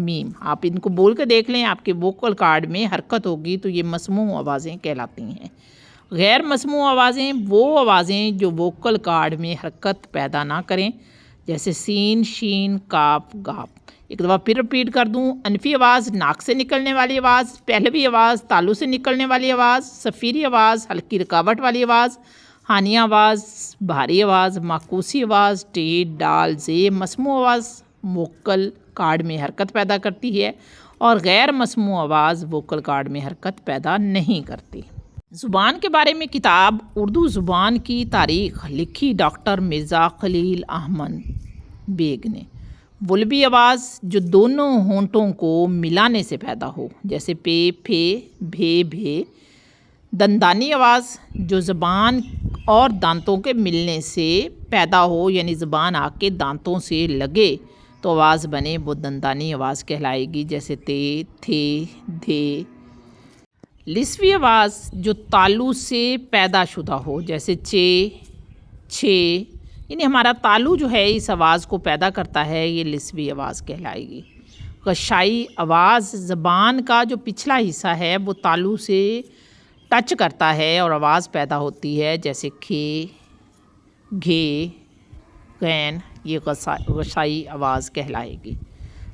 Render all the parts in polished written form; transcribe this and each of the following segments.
میم. آپ ان کو بول کے دیکھ لیں, آپ کے ووکل کارڈ میں حرکت ہوگی تو یہ مسموع آوازیں کہلاتی ہیں. غیر مسموع آوازیں وہ آوازیں جو ووکل کارڈ میں حرکت پیدا نہ کریں, جیسے سین, شین, کاف, گاپ. ایک دفعہ پھر رپیٹ کر دوں. انفی آواز, ناک سے نکلنے والی آواز. پہلوی آواز, تالو سے نکلنے والی آواز. صفیری آواز, ہلکی رکاوٹ والی آواز. ہانیہ آواز, بھاری آواز. معکوسی آواز, ٹیٹ, ڈال, زیب. مسموع آواز ووکل کارڈ میں حرکت پیدا کرتی ہے اور غیر مسموع آواز ووکل کارڈ میں حرکت پیدا نہیں کرتی. زبان کے بارے میں کتاب اردو زبان کی تاریخ لکھی ڈاکٹر مرزا خلیل احمد بیگ نے. بلبی آواز جو دونوں ہونٹوں کو ملانے سے پیدا ہو, جیسے پے, پھے, بھے, بھے. دندانی آواز جو زبان اور دانتوں کے ملنے سے پیدا ہو, یعنی زبان آ کے دانتوں سے لگے تو آواز بنے, وہ دندانی آواز کہلائے گی, جیسے تے, تھے, دھے. لسوی آواز جو تالو سے پیدا شدہ ہو, جیسے چے, چھے, یعنی ہمارا تالو جو ہے اس آواز کو پیدا کرتا ہے, یہ لسوی آواز کہلائے گی. غشائی آواز زبان کا جو پچھلا حصہ ہے وہ تالو سے ٹچ کرتا ہے اور آواز پیدا ہوتی ہے, جیسے کھے, گھے, غین. یہ غشائی آواز کہلائے گی.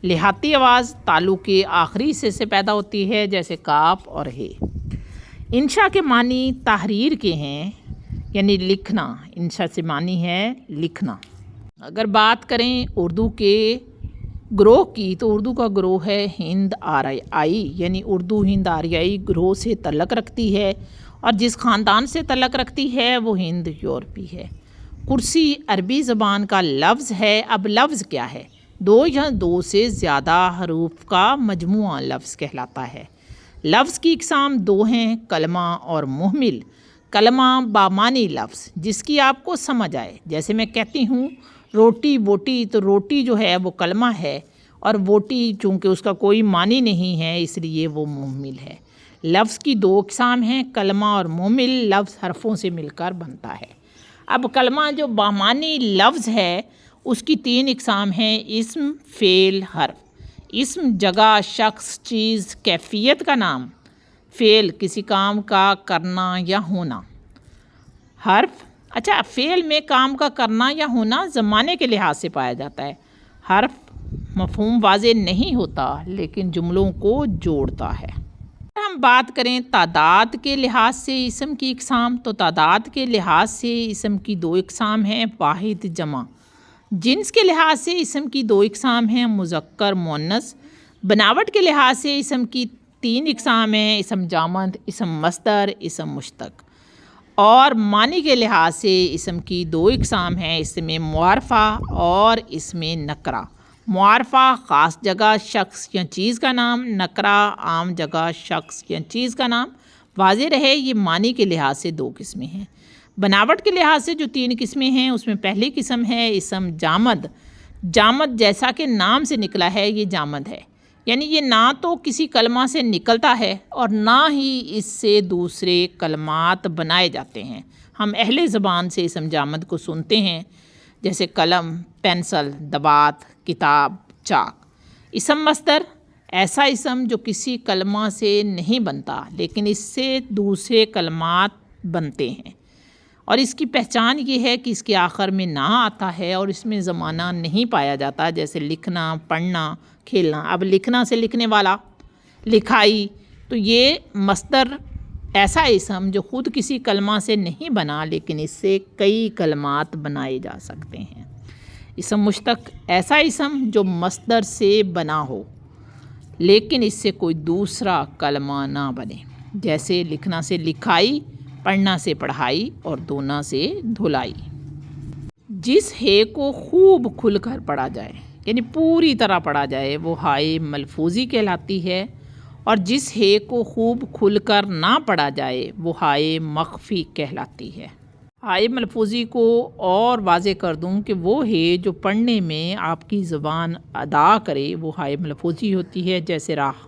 لہاتی آواز تالو کے آخری حصے سے پیدا ہوتی ہے, جیسے کاف اور ہے. انشاء کے معنی تحریر کے ہیں, یعنی لکھنا. انشاء سے معنی ہے لکھنا. اگر بات کریں اردو کے گروہ کی تو اردو کا گروہ ہے ہند آریائی, یعنی اردو ہند آریائی گروہ سے تعلق رکھتی ہے, اور جس خاندان سے تعلق رکھتی ہے وہ ہند یورپی ہے. کرسی عربی زبان کا لفظ ہے. اب لفظ کیا ہے؟ دو یا دو سے زیادہ حروف کا مجموعہ لفظ کہلاتا ہے. لفظ کی اقسام دو ہیں, کلمہ اور محمل. کلمہ بامانی لفظ جس کی آپ کو سمجھ آئے, جیسے میں کہتی ہوں روٹی ووٹی, تو روٹی جو ہے وہ کلمہ ہے, اور ووٹی چونکہ اس کا کوئی معنی نہیں ہے اس لیے وہ محمل ہے. لفظ کی دو اقسام ہیں, کلمہ اور محمل. لفظ حرفوں سے مل کر بنتا ہے. اب کلمہ جو بامانی لفظ ہے اس کی تین اقسام ہیں, اسم, فعل, حرف. اسم جگہ, شخص, چیز, کیفیت کا نام. فعل کسی کام کا کرنا یا ہونا. حرف, اچھا فعل میں کام کا کرنا یا ہونا زمانے کے لحاظ سے پایا جاتا ہے. حرف مفہوم واضح نہیں ہوتا لیکن جملوں کو جوڑتا ہے. اگر ہم بات کریں تعداد کے لحاظ سے اسم کی اقسام, تو تعداد کے لحاظ سے اسم کی دو اقسام ہیں, واحد, جمع. جنس کے لحاظ سے اسم کی دو اقسام ہیں, مذکر, مؤنث. بناوٹ کے لحاظ سے اسم کی تین اقسام ہیں, اسم جامد, اسم مصدر, اسم مشتق. اور معنی کے لحاظ سے اسم کی دو اقسام ہیں, اسم معرفہ اور اسم نکرہ. معرفہ خاص جگہ, شخص یا چیز کا نام. نکرہ عام جگہ, شخص یا چیز کا نام. واضح رہے یہ معنی کے لحاظ سے دو قسمیں ہیں. بناوٹ کے لحاظ سے جو تین قسمیں ہیں اس میں پہلی قسم ہے اسم جامد. جامد جیسا کہ نام سے نکلا ہے یہ جامد ہے, یعنی یہ نہ تو کسی کلمہ سے نکلتا ہے اور نہ ہی اس سے دوسرے کلمات بنائے جاتے ہیں. ہم اہل زبان سے اسم جامد کو سنتے ہیں, جیسے قلم, پینسل, دوات, کتاب, چاک. اسم مصدر ایسا اسم جو کسی کلمہ سے نہیں بنتا لیکن اس سے دوسرے کلمات بنتے ہیں, اور اس کی پہچان یہ ہے کہ اس کے آخر میں نہ آتا ہے اور اس میں زمانہ نہیں پایا جاتا, جیسے لکھنا, پڑھنا, کھیلنا. اب لکھنا سے لکھنے والا, لکھائی, تو یہ مصدر ایسا اسم جو خود کسی کلمہ سے نہیں بنا لیکن اس سے کئی کلمات بنائے جا سکتے ہیں. اسم مشتق ایسا اسم جو مصدر سے بنا ہو لیکن اس سے کوئی دوسرا کلمہ نہ بنے, جیسے لکھنا سے لکھائی, پڑھنا سے پڑھائی اور دھونا سے دھلائی. جس ہے کو خوب کھل کر پڑھا جائے, یعنی پوری طرح پڑھا جائے, وہ ہائے ملفوظی کہلاتی ہے, اور جس ہے کو خوب کھل کر نہ پڑھا جائے وہ ہائے مخفی کہلاتی ہے. ہائے ملفوظی کو اور واضح کر دوں کہ وہ ہے جو پڑھنے میں آپ کی زبان ادا کرے وہ ہائے ملفوظی ہوتی ہے, جیسے راہ.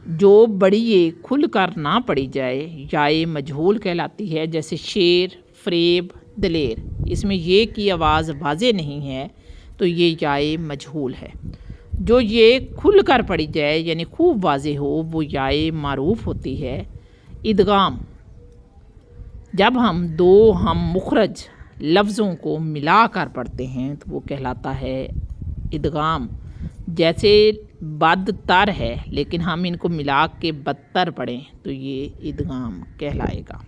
جو بڑیے کھل کر نہ پڑھی جائے یائے مجہول کہلاتی ہے, جیسے شیر, فریب, دلیر. اس میں یہ کی آواز واضح نہیں ہے تو یہ یائے مجہول ہے. جو یہ کھل کر پڑھی جائے یعنی خوب واضح ہو وہ یائے معروف ہوتی ہے۔ ادغام، جب ہم دو ہم مخرج لفظوں کو ملا کر پڑھتے ہیں تو وہ کہلاتا ہے ادغام۔ جیسے بد تر ہے لیکن ہم ان کو ملا کے بدتر پڑھیں تو یہ ادغام کہلائے گا۔